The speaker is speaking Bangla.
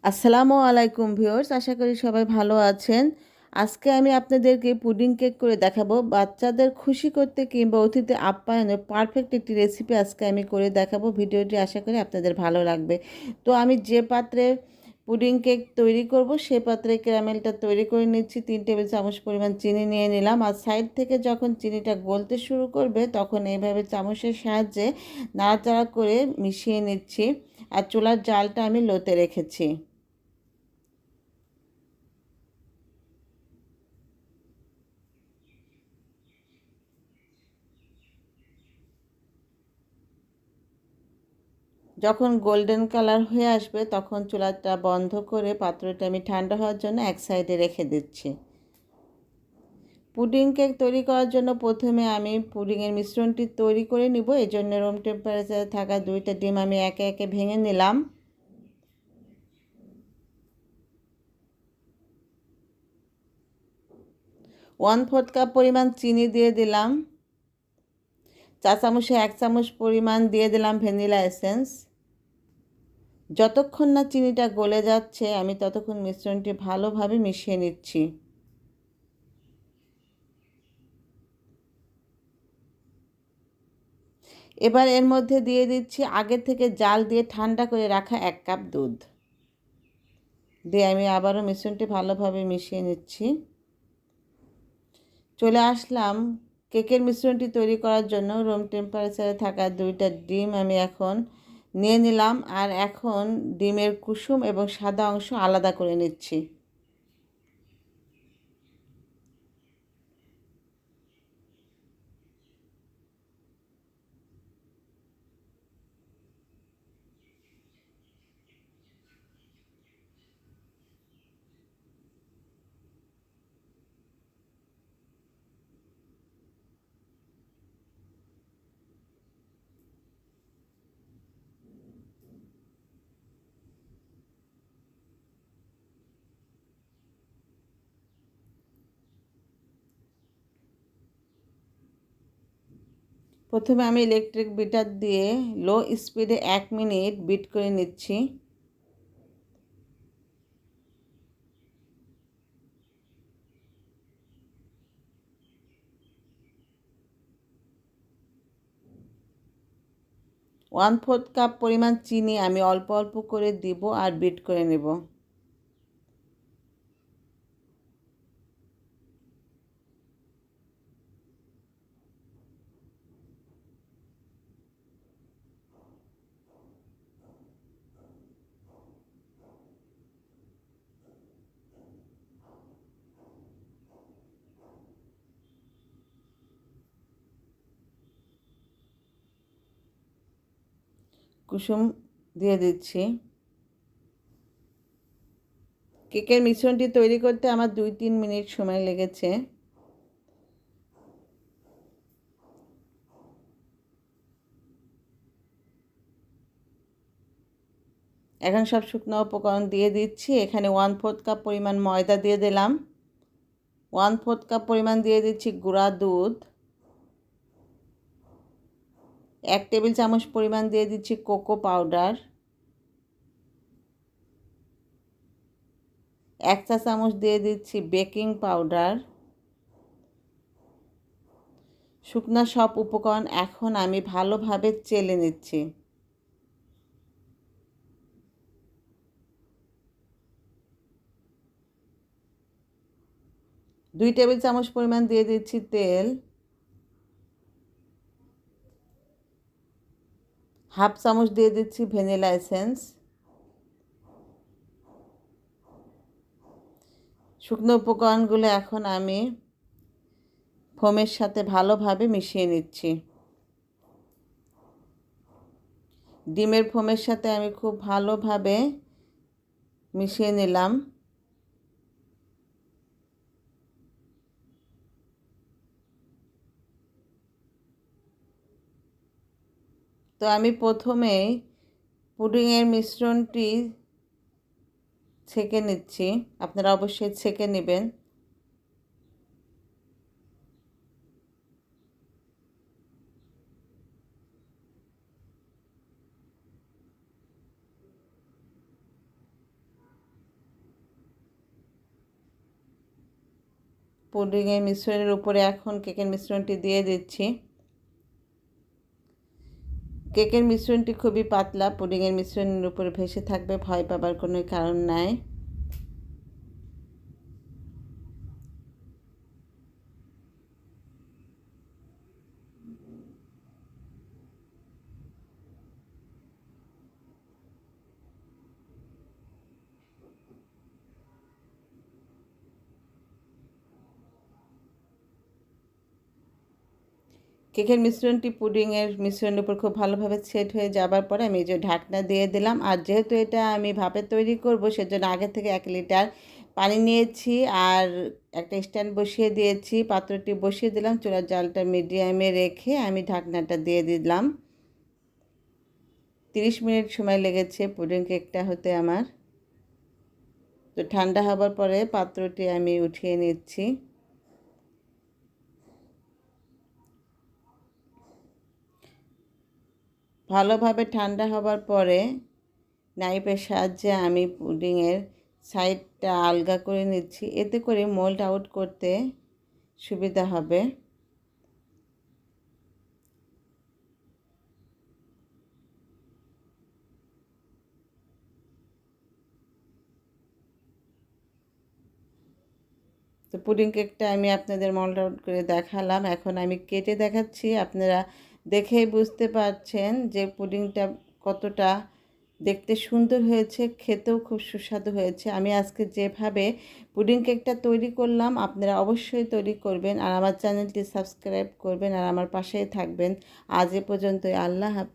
আসসালামু আলাইকুম ভিউয়ার্স, আশা করি সবাই ভালো আছেন। আজকে আমি আপনাদেরকে পুডিং কেক করে দেখাবো। বাচ্চাদের খুশি করতে কিংবা অতিথি আপ্যায়নের পারফেক্ট একটি রেসিপি আজকে আমি করে দেখাবো। ভিডিওটি আশা করি আপনাদের ভালো লাগবে। তো আমি যে পাত্রে পুডিং কেক তৈরি করব সেই পাত্রে ক্যারামেলটা তৈরি করে নিচ্ছি। 3 টেবিল চামচ পরিমাণ চিনি নিয়ে নিলাম। আর সাইড থেকে যখন চিনিটা গলতে শুরু করবে তখন এইভাবে চামচের সাহায্যে নাড়াচাড়া করে মিশিয়ে নিচ্ছি। আর চুলার জালটা আমি লোতে রেখেছি। যখন গোল্ডেন কালার হয়ে আসবে তখন চুলাটা বন্ধ করে পাত্রটা আমি ঠান্ডা হওয়ার জন্য এক সাইডে রেখে দিচ্ছি। পুডিং কেক তৈরি করার জন্য প্রথমে আমি পুডিংয়ের মিশ্রণটি তৈরি করে নিব। এই জন্য রুম টেম্পারেচারে থাকা 2টা ডিম আমি একে একে ভেঙে নিলাম। ওয়ান ফোর্থ কাপ পরিমাণ চিনি দিয়ে দিলাম। চা চামচে 1 চামচ পরিমাণ দিয়ে দিলাম ভ্যানিলা এসেন্স। যতক্ষণ না চিনিটা গলে যাচ্ছে আমি ততক্ষণ মিশ্রণটি ভালোভাবে মিশিয়ে নিচ্ছি। এবার এর মধ্যে দিয়ে দিচ্ছি আগে থেকে জাল দিয়ে ঠান্ডা করে রাখা 1 কাপ দুধ দিয়ে আমি আবারও মিশ্রণটি ভালোভাবে মিশিয়ে নিচ্ছি। চলে আসলাম কেকের মিশ্রণটি তৈরি করার জন্য। রুম টেম্পারেচারে থাকা 2টা ডিম আমি এখন নিয়ে নিলাম। আর এখন ডিমের কুসুম এবং সাদা অংশ আলাদা করে নিচ্ছি। প্রথমে আমি ইলেকট্রিক বিটার দিয়ে লো স্পিডে 1 মিনিট বিট করে নিচ্ছি। ওয়ান ফোর্থ কাপ পরিমাণ চিনি আমি অল্প অল্প করে দিব আর বিট করে নেব। কুসুম দিয়ে দিচ্ছি। কেকের মিশ্রণটি তৈরি করতে আমার 2-3 মিনিট সময় লেগেছে। এখন সব শুকনো উপকরণ দিয়ে দিচ্ছি। এখানে 1/4 কাপ পরিমাণ ময়দা দিয়ে দিলাম। 1/4 কাপ পরিমাণ দিয়ে দিচ্ছি গুঁড়া দুধ। 1 টেবিল চামচ পরিমাণ দিয়ে দিচ্ছি কোকো পাউডার। 1 চা চামচ দিয়ে দিচ্ছি বেকিং পাউডার। শুকনো সব উপকরণ এখন আমি ভালোভাবে চেলে নিচ্ছি। 2 টেবিল চামচ পরিমাণ দিয়ে দিচ্ছি তেল। 1/2 চামচ দিয়ে দিচ্ছি ভ্যানিলা এসেন্স। শুকনো উপকরণগুলো এখন আমি ফোমের সাথে ভালোভাবে মিশিয়ে নিচ্ছি। ডিমের ফোমের সাথে আমি খুব ভালোভাবে মিশিয়ে নিলাম। তো আমি প্রথমেই পুডিংয়ের মিশ্রণটি ছেঁকে নিচ্ছি। আপনারা অবশ্যই ছেঁকে নেবেন। পুডিংয়ের মিশ্রণের উপরে এখন কেকের মিশ্রণটি দিয়ে দিচ্ছি। কেকের মিশ্রণটি খুবই পাতলা, পুডিংয়ের মিশ্রণের উপরে ভেসে থাকবে, ভয় পাবার কোনো কারণ নাই। কেকের মিশ্রণটি পুডিংয়ের মিশ্রণের উপর খুব ভালোভাবে সেট হয়ে যাবার পরে আমি এই যে ঢাকনা দিয়ে দিলাম। আর যেহেতু এটা আমি ভাপে তৈরি করব, সেজন্য আগে থেকে 1 লিটার পানি নিয়েছি আর একটা স্ট্যান্ড বসিয়ে দিয়েছি। পাত্রটি বসিয়ে দিলাম, চুলার জালটা মিডিয়ামে রেখে আমি ঢাকনাটা দিয়ে দিলাম। 30 মিনিট সময় লেগেছে পুডিং কেকটা হতে আমার। তো ঠান্ডা হবার পরে পাত্রটি আমি উঠিয়ে নিচ্ছি। ভালোভাবে ঠান্ডা হবার পরে নাইফের সাহায্যে আমি পুডিংয়ের সাইডটা আলগা করে নিচ্ছি, এতে করে মোল্ড আউট করতে সুবিধা হবে। তো পুডিং কেকটা আমি আপনাদের মোল্ড আউট করে দেখালাম, এখন আমি কেটে দেখাচ্ছি। আপনারা দেখেই বুঝতে পারছেন যে পুডিংটা কতটা দেখতে সুন্দর হয়েছে, খেতেও খুব সুস্বাদু হয়েছে। আমি আজকে যেভাবে পুডিং কেকটা তৈরি করলাম, আপনারা অবশ্যই তৈরি করবেন আর আমার চ্যানেলটি সাবস্ক্রাইব করবেন আর আমার পাশেই থাকবেন। আজ এ পর্যন্তই। আল্লাহ হাফেজ।